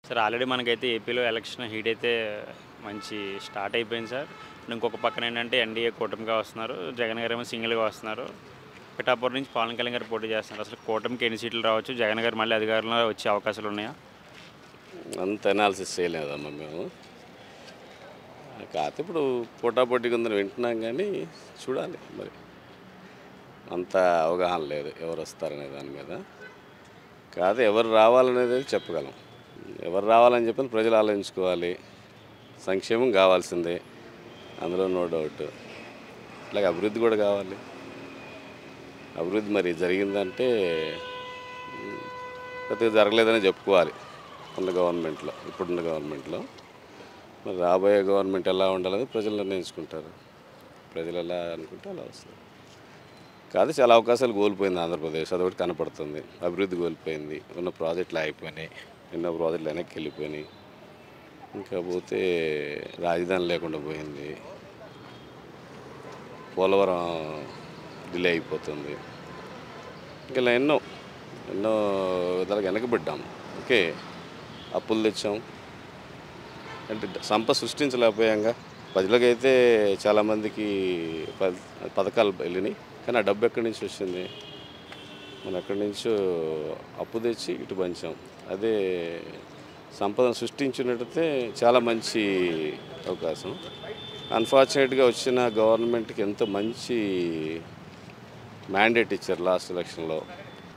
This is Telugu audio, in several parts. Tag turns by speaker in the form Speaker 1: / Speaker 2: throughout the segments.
Speaker 1: సార్ ఆల్రెడీ మనకైతే ఏపీలో ఎలక్షన్ హీట్ అయితే మంచి స్టార్ట్ అయిపోయింది సార్. ఇంకొక పక్కన ఏంటంటే ఎన్డీఏ కూటమిగా వస్తున్నారు. జగన్ గారేమో సింగిల్‌గా వస్తున్నారు. పిఠాపురం నుంచి పవన్ కళ్యాణ్ గారు పోటీ చేస్తున్నారు. అసలు కూటమికి ఎన్ని సీట్లు రావచ్చు? జగన్ గారు మళ్ళీ అధికారంలో వచ్చే అవకాశాలు ఉన్నాయా?
Speaker 2: అంత అనాలిసిస్ చేయలేదమ్మా మేము. కాకపోతే ఇప్పుడు పోటాపోటీగా ఉందని వింటున్నాం కానీ చూడాలి మరి. అంత అవగాహన లేదు ఎవరు వస్తారనే దాని మీద. కాదు ఎవరు రావాలనేది చెప్పగలం. ఎవరు రావాలని చెప్పి ప్రజలు ఆలోచించుకోవాలి. సంక్షేమం కావాల్సిందే, అందులో నో డౌట్. అలాగే అభివృద్ధి కూడా కావాలి. అభివృద్ధి మరి జరిగిందంటే కొద్దిగా జరగలేదని చెప్పుకోవాలి ఉన్న గవర్నమెంట్లో, ఇప్పుడున్న గవర్నమెంట్లో. మరి రాబోయే గవర్నమెంట్ ఎలా ఉండాలని ప్రజలు నిర్ణయించుకుంటారు. ప్రజలు ఎలా అనుకుంటే అలా వస్తుంది. కాదు చాలా అవకాశాలు కోల్పోయింది ఆంధ్రప్రదేశ్, అదొకటి కనపడుతుంది. అభివృద్ధి కోల్పోయింది, ఉన్న ప్రాజెక్టులు అయిపోయినాయి, ఎన్నో ప్రాజెక్టులు వెనక్కి వెళ్ళిపోయినాయి. ఇంకా పోతే రాజధాని లేకుండా పోయింది, పోలవరం డిలే అయిపోతుంది. ఇంకా ఎన్నో ఎన్నో విధాలుగా వెనకబడ్డాము. ఓకే, అప్పులు తెచ్చాం అంటే సంపద సృష్టించలేకపోయాంగా. ప్రజలకైతే చాలామందికి పథకాలు వెళ్ళినాయి, కానీ ఆ డబ్బు ఎక్కడి నుంచి వచ్చింది? మనం ఎక్కడి నుంచో అప్పు తెచ్చి ఇటు పంచాం. అదే సంపదను సృష్టించినట్టయితే చాలా మంచి అవకాశం. అన్ఫార్చునేట్గా వచ్చిన గవర్నమెంట్కి ఎంతో మంచి మ్యాండేట్ ఇచ్చారు లాస్ట్ ఎలక్షన్లో.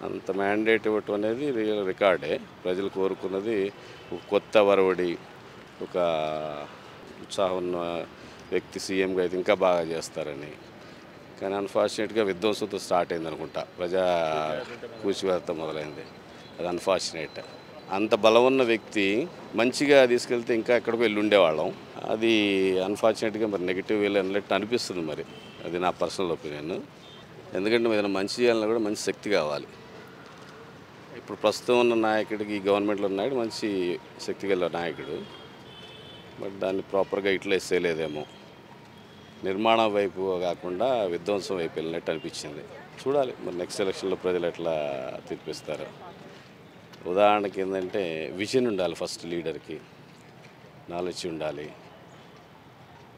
Speaker 2: అంత మ్యాండేట్ ఇవ్వటం అనేది రియల్ రికార్డే. ప్రజలు కోరుకున్నది కొత్త వరవడి, ఒక ఉత్సాహం ఉన్న వ్యక్తి సీఎంగా అయితే ఇంకా బాగా చేస్తారని. కానీ అన్ఫార్చునేట్గా విధ్వంసంతో స్టార్ట్ అయింది అనుకుంటా, ప్రజా కూచివేత మొదలైంది. అది అన్ఫార్చునేట్. అంత బలం ఉన్న వ్యక్తి మంచిగా తీసుకెళ్తే ఇంకా ఎక్కడికో వెళ్ళి ఉండేవాళ్ళం. అది అన్ఫార్చునేట్గా మరి నెగిటివ్ వేలో అన్నట్టు అనిపిస్తుంది. మరి అది నా పర్సనల్ ఒపీనియన్. ఎందుకంటే ఏదైనా మంచి చేయాలన్నా కూడా మంచి శక్తి కావాలి. ఇప్పుడు ప్రస్తుతం ఉన్న నాయకుడికి, ఈ గవర్నమెంట్లో ఉన్న నాయకుడు మంచి శక్తి గల నాయకుడు, బట్ దాన్ని ప్రాపర్గా యూటిలైజ్ చేయలేదేమో. నిర్మాణం వైపు కాకుండా విధ్వంసం వైపు వెళ్ళినట్టు అనిపించింది. చూడాలి మరి నెక్స్ట్ ఎలక్షన్లో ప్రజలు ఎట్లా తీర్పిస్తారు. ఉదాహరణకి ఏంటంటే విజన్ ఉండాలి ఫస్ట్ లీడర్కి, నాలెడ్జ్ ఉండాలి.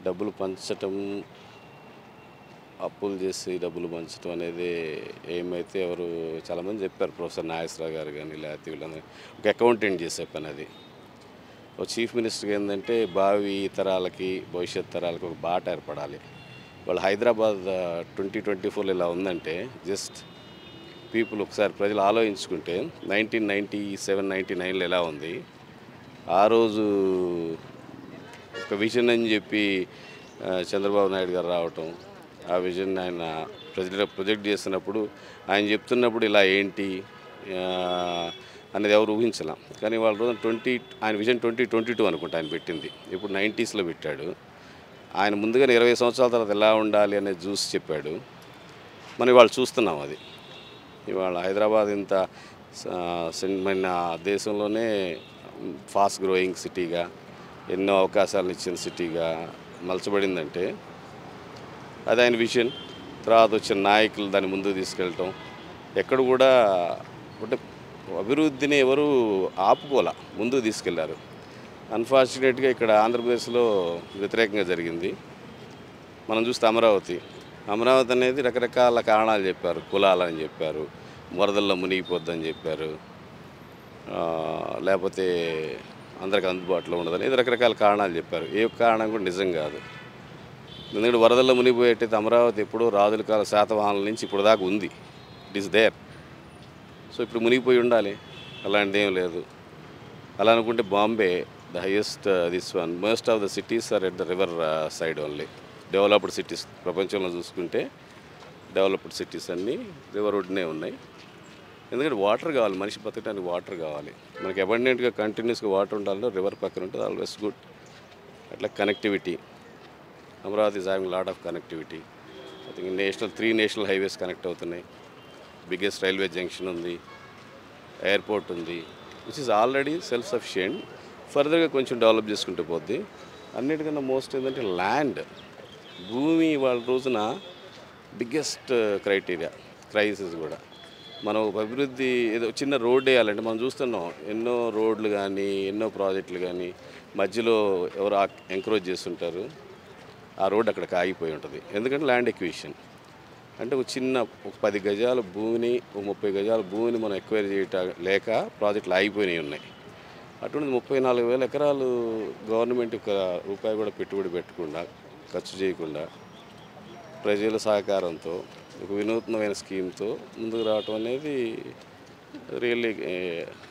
Speaker 2: డబ్బులు పంచటం, అప్పులు చేసి డబ్బులు పంచడం అనేది ఏమైతే ఎవరు చాలామంది చెప్పారు, ప్రొఫెసర్ నాగేశ్వరరావు గారు కానీ లేకపోతే వీళ్ళని ఒక అకౌంటెంట్ చేసే పని అది. ఒక చీఫ్ మినిస్టర్కి ఏంటంటే భావి తరాలకి, భవిష్యత్ తరాలకి ఒక బాట ఏర్పడాలి. వాళ్ళు హైదరాబాద్ 2024 ఇలా ఉందంటే జస్ట్ పీపుల్ ఒకసారి ప్రజలు ఆలోచించుకుంటే 1997, 99లో ఎలా ఉంది, ఆ రోజు ఒక విజన్ అని చెప్పి చంద్రబాబు నాయుడు గారు రావటం, ఆ విజన్ ఆయన ప్రొజెక్ట్ చేస్తున్నప్పుడు ఆయన చెప్తున్నప్పుడు ఇలా ఏంటి అనేది ఎవరు ఊహించలేం. కానీ వాళ్ళ రోజు ఆయన విజన్ 2022 అనుకుంటా ఆయన పెట్టింది. ఇప్పుడు 90sలో పెట్టాడు. ఆయన ముందుగానే 20 సంవత్సరాల తర్వాత ఎలా ఉండాలి అనేది చూసి చెప్పాడు. మనం ఇవాళ చూస్తున్నాం అది. ఇవాళ హైదరాబాద్ ఇంత మన దేశంలోనే ఫాస్ట్ గ్రోయింగ్ సిటీగా, ఎన్నో అవకాశాలను ఇచ్చిన సిటీగా మలచబడిందంటే అది ఆయన విజన్. తర్వాత వచ్చిన నాయకులు దాన్ని ముందుకు తీసుకెళ్ళటం, ఎక్కడ కూడా అంటే అభివృద్ధిని ఎవరు ఆపుకోలే, ముందుకు తీసుకెళ్లారు. అన్ఫార్చునేట్గా ఇక్కడ ఆంధ్రప్రదేశ్లో వ్యతిరేకంగా జరిగింది. మనం చూస్తే అమరావతి అనేది రకరకాల కారణాలు చెప్పారు. కులాలని చెప్పారు, వరదల్లో మునిగిపోద్దని చెప్పారు, లేకపోతే అందరికి అందుబాటులో ఉండదని, ఇది రకరకాల కారణాలు చెప్పారు. ఏ కారణం కూడా నిజం కాదు. ఎందుకంటే వరదల్లో మునిగిపోయేటైతే అమరావతి ఎప్పుడో రాజుల కాల శాతవాహనాల నుంచి ఇప్పుడు దాకా ఉంది, ఇట్ ఈస్ దేర్. సో ఇప్పుడు మునిగిపోయి ఉండాలి, అలాంటిది ఏం లేదు. అలా అనుకుంటే Bombay the highest most of the cities are at the river side only. Developed cities ప్రపంచంలో చూసుకుంటే డెవలప్డ్ సిటీస్ అన్నీ రివర్ ఒడ్డునే ఉన్నాయి. ఎందుకంటే వాటర్ కావాలి, మనిషి బతకడానికి వాటర్ కావాలి. మనకి అబండెంట్గా కంటిన్యూస్గా వాటర్ ఉండాలంటే రివర్ పక్కన ఉంటుంది, ఆల్వేస్ గుడ్. అట్లా connectivity, Amaravati is having lot of connectivity. I think 3 national highways connect అవుతున్నాయి. బిగ్గెస్ట్ రైల్వే జంక్షన్ ఉంది, ఎయిర్పోర్ట్ ఉంది, which is already self sufficient. ఫర్దర్గా కొంచెం డెవలప్ చేసుకుంటూ పోద్ది. అన్నిటికన్నా మోస్ట్ ఏంటంటే ల్యాండ్, భూమి వాళ్ళ రోజున బిగ్గెస్ట్ క్రైసిస్ కూడా. మనం ఒక అభివృద్ధి ఏదో చిన్న రోడ్ వేయాలంటే మనం చూస్తున్నాం ఎన్నో రోడ్లు కానీ ఎన్నో ప్రాజెక్టులు కానీ మధ్యలో ఎవరు ఎంకరేజ్ చేస్తుంటారు, ఆ రోడ్ అక్కడికి ఆగిపోయి ఉంటుంది. ఎందుకంటే ల్యాండ్ ఎక్విజిషన్ అంటే ఒక చిన్న ఒక 10 గజాల భూమిని, ఒక 30 గజాల భూమిని మనం ఎక్వైర్ చేయటం లేక ప్రాజెక్టులు ఆగిపోయినాయి ఉన్నాయి. అటువంటి 34,000 ఎకరాలు గవర్నమెంట్ ఒక రూపాయి కూడా పెట్టుబడి పెట్టకుండా, ఖర్చు చేయకుండా, ప్రజల సహకారంతో ఒక వినూత్నమైన స్కీమ్తో ముందుకు రావటం అనేది రియల్లీ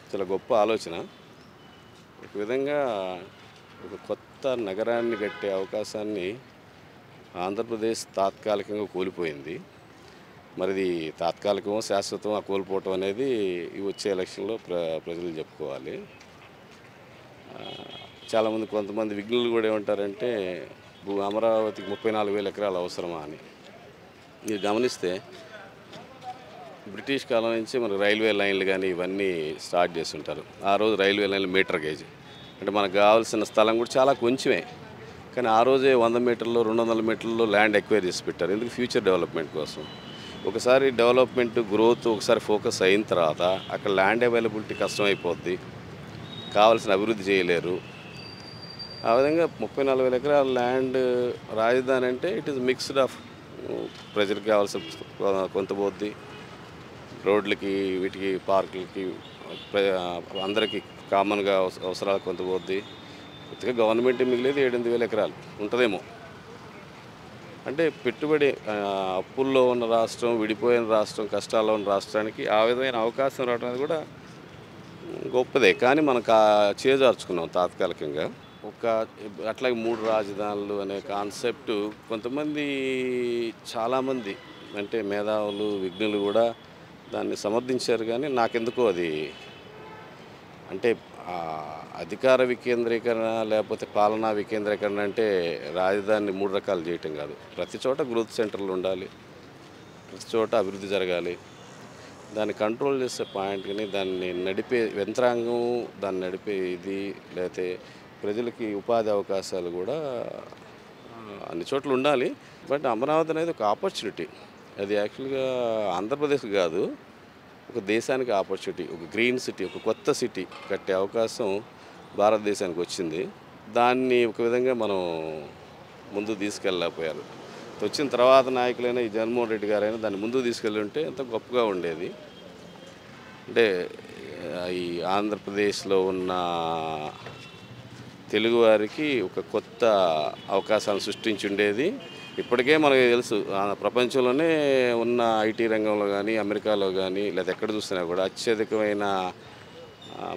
Speaker 2: చాలా గొప్ప ఆలోచన. ఒక విధంగా ఒక కొత్త నగరాన్ని కట్టే అవకాశాన్ని ఆంధ్రప్రదేశ్ తాత్కాలికంగా కోల్పోయింది. మరిది తాత్కాలికమో శాశ్వతమో కోల్పోవటం అనేది ఈ వచ్చే ఎలక్షన్లో ప్రజలు చెప్పుకోవాలి. చాలామంది కొంతమంది విఘ్నులు కూడా ఏమంటారంటే అమరావతికి 34,000 ఎకరాలు అవసరమా అని. మీరు గమనిస్తే బ్రిటిష్ కాలం నుంచి మనకు రైల్వే లైన్లు కానీ ఇవన్నీ స్టార్ట్ చేస్తుంటారు. ఆ రోజు రైల్వే లైన్లు మీటర్ గేజ్ అంటే మనకు కావాల్సిన స్థలం కూడా చాలా కొంచెమే, కానీ ఆ రోజే 100 మీటర్లు 200 మీటర్లు ల్యాండ్ ఎక్వైర్ చేసి పెట్టారు. ఎందుకు? ఫ్యూచర్ డెవలప్మెంట్ కోసం. ఒకసారి డెవలప్మెంట్ గ్రోత్ ఒకసారి ఫోకస్ అయిన తర్వాత అక్కడ ల్యాండ్ అవైలబిలిటీ కష్టమైపోద్ది, కావాల్సిన అభివృద్ధి చేయలేరు. ఆ విధంగా 34,000 ఎకరాల ల్యాండ్ రాజధాని అంటే ఇట్ ఈస్ మిక్స్డ్ ఆఫ్ ప్రజలకు కావాల్సిన కొంత పోద్ది, రోడ్లకి వీటికి పార్కులకి అందరికీ కామన్గా అవసరాలకు కొంత పోద్ది. కొద్దిగా గవర్నమెంట్ మిగిలేదు 7,000 ఎకరాలు ఉంటుందేమో. అంటే పెట్టుబడి అప్పుల్లో ఉన్న రాష్ట్రం, విడిపోయిన రాష్ట్రం, కష్టాల్లో ఉన్న రాష్ట్రానికి ఆ విధమైన అవకాశం రావడం అనేది కూడా గొప్పదే. కానీ మనకు చేజార్చుకున్నాం తాత్కాలికంగా. అట్లాగే 3 రాజధానులు అనే కాన్సెప్ట్ కొంతమంది చాలామంది అంటే మేధావులు, విజ్ఞులు కూడా దాన్ని సమర్థించారు. కానీ నాకెందుకో అది అంటే అధికార వికేంద్రీకరణ లేకపోతే పాలనా వికేంద్రీకరణ అంటే రాజధానిని 3 రకాలు చేయటం కాదు. ప్రతి చోట గ్రోత్ సెంటర్లు ఉండాలి, ప్రతి చోట అభివృద్ధి జరగాలి. దాన్ని కంట్రోల్ చేసే పాయింట్ కానీ దాన్ని నడిపే యంత్రాంగం, దాన్ని నడిపే ఇది లేకపోతే ప్రజలకి ఉపాధి అవకాశాలు కూడా అన్ని చోట్ల ఉండాలి. బట్ అమరావతి అనేది ఒక ఆపర్చునిటీ. అది యాక్చువల్గా ఆంధ్రప్రదేశ్ కాదు, ఒక దేశానికి ఆపర్చునిటీ. ఒక గ్రీన్ సిటీ, ఒక కొత్త సిటీ కట్టే అవకాశం భారతదేశానికి వచ్చింది. దాన్ని ఒక విధంగా మనం ముందుకు తీసుకెళ్ళలేకపోయారు. వచ్చిన తర్వాత నాయకులైన ఈ జగన్మోహన్ రెడ్డి గారైనా దాన్ని ముందుకు తీసుకెళ్ళి ఉంటే ఎంత గొప్పగా ఉండేది. అంటే ఈ ఆంధ్రప్రదేశ్లో ఉన్న తెలుగువారికి ఒక కొత్త అవకాశాలను సృష్టించి ఉండేది. ఇప్పటికే మనకు తెలుసు ప్రపంచంలోనే ఉన్న ఐటీ రంగంలో కానీ, అమెరికాలో కానీ లేదా ఎక్కడ చూసినా కూడా అత్యధికమైన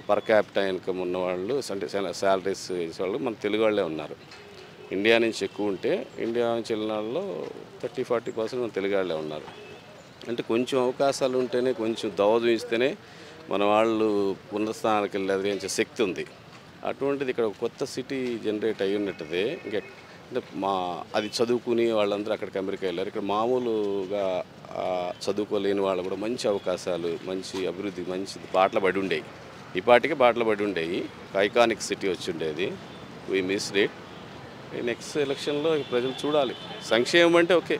Speaker 2: పర్ క్యాపిటా ఇన్కమ్ ఉన్నవాళ్ళు అంటే శాలరీస్ వాళ్ళు మన తెలుగు వాళ్ళే ఉన్నారు. ఇండియా నుంచి ఎక్కువ ఉంటే ఇండియా నుంచి వెళ్ళిన వాళ్ళలో 30-40% మన తెలుగు వాళ్ళే ఉన్నారు. అంటే కొంచెం అవకాశాలు ఉంటేనే, కొంచెం దోవదం ఇస్తేనే మన వాళ్ళు ఉన్నత స్థానాలకు వెళ్ళి ఎదిరించే శక్తి ఉంది. అటువంటిది ఇక్కడ ఒక కొత్త సిటీ జనరేట్ అయ్యి ఉన్నట్టుదే. అంటే అది చదువుకుని వాళ్ళందరూ అక్కడికి అమెరికా వెళ్ళారు. ఇక్కడ మామూలుగా చదువుకోలేని వాళ్ళు కూడా మంచి అవకాశాలు, మంచి అభివృద్ధి, మంచి బాటలు పడి ఉండేవి. ఈ పాటికి బాటలు పడి ఉండేవి. ఐకానిక్ సిటీ వచ్చి ఉండేది. We missed it. నెక్స్ట్ ఎలక్షన్లో ప్రజలు చూడాలి. సంక్షేమం అంటే ఓకే,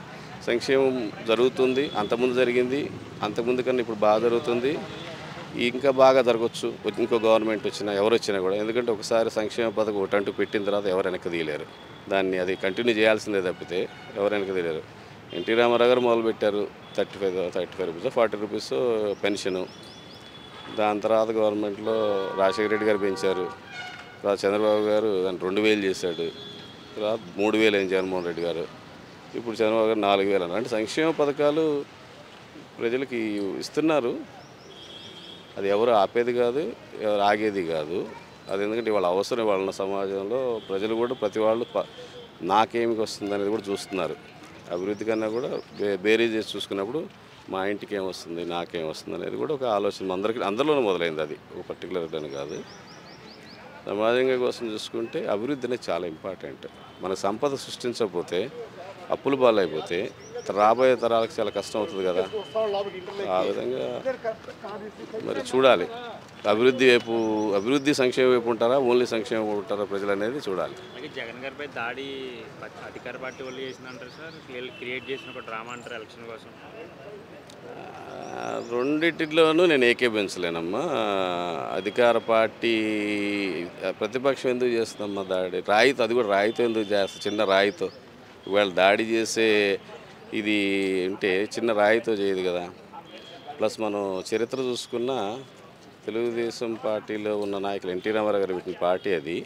Speaker 2: సంక్షేమం జరుగుతుంది, అంతకుముందు జరిగింది, అంతకుముందు కన్నా ఇప్పుడు బాగా జరుగుతుంది, ఇంకా బాగా జరగవచ్చు ఇంకో గవర్నమెంట్ వచ్చినా ఎవరు వచ్చినా కూడా. ఎందుకంటే ఒకసారి సంక్షేమ పథకం ఒకటంటూ పెట్టిన తర్వాత ఎవరు వెనక్కి తీయలేరు. దాన్ని అది కంటిన్యూ చేయాల్సిందే తప్పితే ఎవరు వెనక్కి తీయలేరు. ఎన్టీ రామారావు గారు మొదలుపెట్టారు 35 రూపీస్ 40 రూపీస్ పెన్షను. దాని తర్వాత గవర్నమెంట్లో రాజశేఖర రెడ్డి గారు పెంచారు. తర్వాత చంద్రబాబు గారు దాన్ని 2,000 చేశాడు. తర్వాత 3,000 అయింది జగన్మోహన్ రెడ్డి గారు. ఇప్పుడు చంద్రబాబు గారు 4,000 అన్నారు. అంటే సంక్షేమ పథకాలు ప్రజలకి ఇస్తున్నారు. అది ఎవరు ఆపేది కాదు, ఎవరు ఆగేది కాదు. అది ఎందుకంటే వాళ్ళ అవసరం వాళ్ళ సమాజంలో ప్రజలు కూడా ప్రతి వాళ్ళు నాకేమి వస్తుంది అనేది కూడా చూస్తున్నారు. అభివృద్ధి కన్నా కూడా బేరీజ్ చేసి చూసుకున్నప్పుడు మా ఇంటికి ఏమొస్తుంది, నాకేం వస్తుంది అనేది కూడా ఒక ఆలోచన అందరిలోనూ మొదలైంది. అది ఒక పర్టికులర్ అని కాదు. సమాజంగా కోసం చూసుకుంటే అభివృద్ధి అనేది చాలా ఇంపార్టెంట్. మన సంపద సృష్టించకపోతే, అప్పులు పాలైపోతే రాబోయే తరాలకు చాలా కష్టం అవుతుంది కదా. ఆ విధంగా మరి చూడాలి. అభివృద్ధి సంక్షేమం వైపు ఉంటారా, ఓన్లీ సంక్షేమం వైపు ఉంటారా ప్రజలు అనేది చూడాలి.
Speaker 1: జగన్ గారిపై దాడి అధికార పార్టీ వాళ్ళు చేసిందంటారు సార్, క్రియేట్ చేసిన ఒక డ్రామా అంటారు ఎలక్షన్ కోసం.
Speaker 2: రెండిటిలోనూ నేను ఏకీభవించలేనమ్మా. అధికార పార్టీ ప్రతిపక్షం ఎందుకు చేస్తుందమ్మా దాడి? రాయితో, అది కూడా రాయితో ఎందుకు చేస్తుంది? చిన్న రాయితో ఇవాళ దాడి చేసే ఇది అంటే చిన్న రాయితో చేయదు కదా. ప్లస్ మనం చరిత్ర చూసుకున్నా తెలుగుదేశం పార్టీలో ఉన్న నాయకులు ఎన్టీ రామారావు గారు పెట్టిన పార్టీ అది.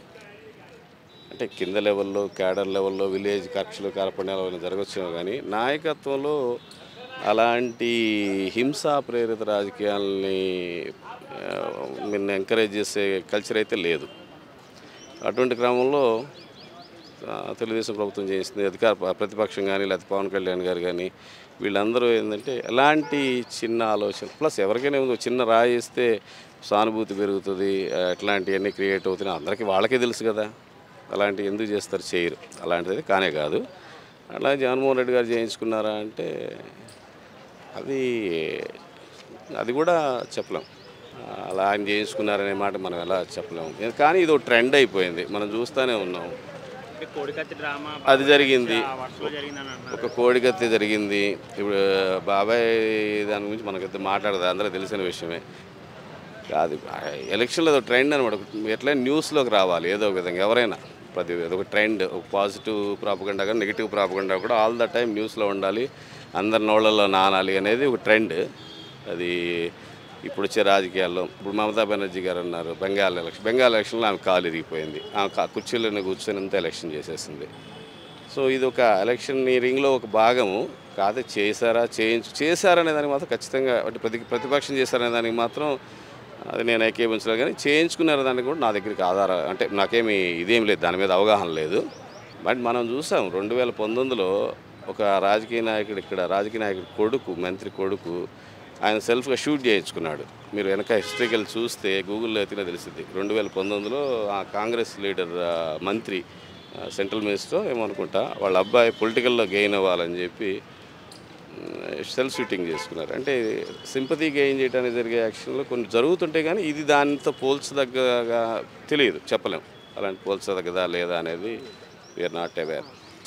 Speaker 2: అంటే కింద లెవెల్లో, క్యాడర్ లెవెల్లో, విలేజ్ కక్షలు కార్పణ్యాలు జరగచ్చేమో కానీ నాయకత్వంలో అలాంటి హింసా ప్రేరిత రాజకీయాలని మీరు ఎంకరేజ్ చేసే కల్చర్ అయితే లేదు. అటువంటి క్రమంలో తెలుగుదేశం ప్రభుత్వం చేసింది ప్రతిపక్షం కానీ లేకపోతే పవన్ కళ్యాణ్ గారు కానీ వీళ్ళందరూ ఏంటంటే ఎలాంటి చిన్న ఆలోచన ప్లస్ ఎవరికైనా ఏముందో చిన్న రాయి వేస్తే సానుభూతి పెరుగుతుంది, ఎట్లాంటివన్నీ క్రియేట్ అవుతున్నాయి అందరికీ వాళ్ళకే తెలుసు కదా. అలాంటివి ఎందుకు చేస్తారు? చేయరు. అలాంటిది కానే కాదు. అలా జగన్మోహన్ రెడ్డి గారు చేయించుకున్నారా అంటే అది కూడా చెప్పలేం. అలా ఆయన చేయించుకున్నారనే మాట మనం ఎలా చెప్పలేము. కానీ ఇది ఒక ట్రెండ్ అయిపోయింది, మనం చూస్తూనే ఉన్నాం. అది జరిగింది, ఒక కోడికత్తి జరిగింది. ఇప్పుడు బాబాయ్ దాని గురించి మనకైతే మాట్లాడదు, అందరికీ తెలిసిన విషయమే కాదు. ఎలక్షన్లో ఒక ట్రెండ్ అనమాట. ఎట్లయినా న్యూస్లోకి రావాలి ఏదో ఒక విధంగా. ఎవరైనా ఒక ట్రెండ్, ఒక పాజిటివ్ ప్రాపగండా కానీ నెగిటివ్ ప్రాపగండా కూడా ఆల్ ద టైం న్యూస్లో ఉండాలి, అందరి నోళ్ళల్లో నానాలి అనేది ఒక ట్రెండ్. అది ఇప్పుడు వచ్చే రాజకీయాల్లో ఇప్పుడు మమతా బెనర్జీ గారు అన్నారు బెంగాల్ ఎలక్షన్లో ఆమె కాలు ఇరిగిపోయింది, ఆమె కుర్చీలోనే కూర్చొని అంతా ఎలక్షన్ చేసేసింది. సో ఇది ఒక ఎలక్షనీరింగ్లో ఒక భాగము కాదు. చేశారనే దానికి మాత్రం ఖచ్చితంగా, అంటే ప్రతిపక్షం చేశారనే దానికి మాత్రం అది నేను ఏకీభవించలేదు. కానీ చేయించుకున్నారు దానికి కూడా నా దగ్గరికి ఆధారం అంటే నాకేమి ఇదేం లేదు, దాని మీద అవగాహన లేదు. బట్ మనం చూసాం 2019లో ఒక రాజకీయ నాయకుడి కొడుకు, మంత్రి కొడుకు ఆయన సెల్ఫ్గా షూట్ చేయించుకున్నాడు. మీరు వెనక హిస్టరీకి వెళ్ళి చూస్తే గూగుల్లో ఎత్తినా తెలిసింది. 2019లో ఆ కాంగ్రెస్ లీడర్ మంత్రి సెంట్రల్ మినిస్టర్ ఏమనుకుంటా వాళ్ళ అబ్బాయి పొలిటికల్లో గెయిన్ అవ్వాలని చెప్పి సెల్ఫ్ షూటింగ్ చేసుకున్నారు. అంటే సింపతి గెయిన్ చేయడానికి జరిగే యాక్షన్లో కొన్ని జరుగుతుంటాయి కానీ ఇది దానితో పోల్చదగ్గగా తెలియదు, చెప్పలేం. అలాంటి పోల్చదగ్గదా లేదా అనేది వీఆర్ నాట్ అవేర్.